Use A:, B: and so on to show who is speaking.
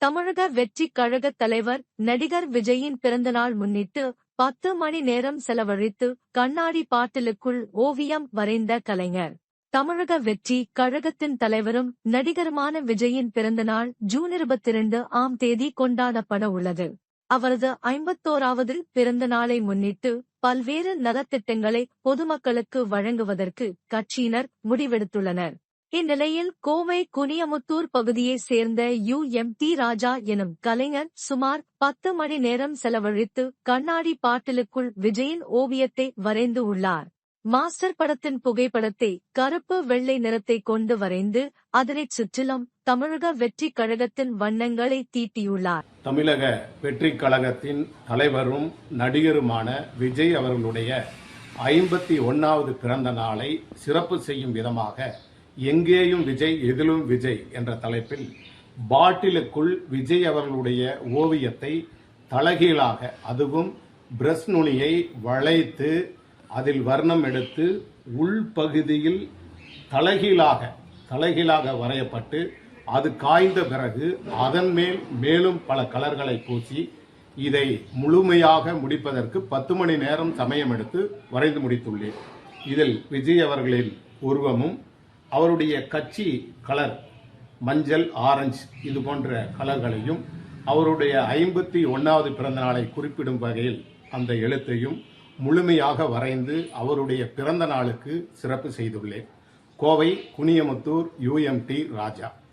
A: தமிழக வெற்றிக் கழக தலைவர் நடிகர் விஜயின் பிறந்தநாள் முன்னிட்டு 10 மணி நேரம் செலவழித்து கண்ணாடி பாட்டிலுக்குள் ஓவியம் வரைந்த கலைஞர். தமிழக வெற்றி கழகத்தின் தலைவரும் நடிகருமான விஜயின் பிறந்தநாள் ஜூன் 22ஆம் தேதி கொண்டாடப்பட உள்ளது. அவரது 51வது பிறந்த நாளை முன்னிட்டு பல்வேறு நலத்திட்டங்களை பொதுமக்களுக்கு வழங்குவதற்கு கட்சியினர் முடிவெடுத்துள்ளனர். இந்நிலையில் கோவை குனியமுத்தூர் பகுதியைச் சேர்ந்த UMT ராஜா எனும் கலைஞர் சுமார் 10 மணி நேரம் செலவழித்து கண்ணாடி பாட்டிலுக்குள் விஜயின் ஓவியத்தை வரைந்து உள்ளார். மாஸ்டர் படத்தின் புகைப்படத்தை கருப்பு வெள்ளை நிறத்தை கொண்டு வரைந்து அதனைச் சுற்றிலும் தமிழக வெற்றிக் கழகத்தின் வண்ணங்களை தீட்டியுள்ளார்.
B: தமிழக வெற்றிக் கழகத்தின் தலைவரும் நடிகருமான விஜய் அவர்களுடைய 51வது பிறந்த நாளை சிறப்பு செய்யும் விதமாக எங்கேயும் விஜய் எதிலும் விஜய் என்ற தலைப்பில் பாட்டிலுக்குள் விஜய் அவர்களுடைய ஓவியத்தை தலகீழாக, அதுவும் பிரஷ் நுனியை வளைத்து அதில் வர்ணம் எடுத்து உள்பகுதியில் தலைகீழாக வரையப்பட்டு அது காய்ந்த பிறகு அதன் மேல் மேலும் பல கலர்களை பூசி இதை முழுமையாக முடிப்பதற்கு 10 மணி நேரம் சமயம் எடுத்து வரைந்து முடித்துள்ளேன். இதில் விஜய் அவர்களின் உருவமும் அவருடைய கட்சி கலர் மஞ்சள், ஆரஞ்சு இது போன்ற கலர்களையும் அவருடைய 51வது பிறந்த நாளை குறிப்பிடும் வகையில் அந்த எழுத்தையும் முழுமையாக வரைந்து அவருடைய பிறந்த நாளுக்கு சிறப்பு செய்துள்ளேன். கோவை குனியமுத்தூர் UMT ராஜா.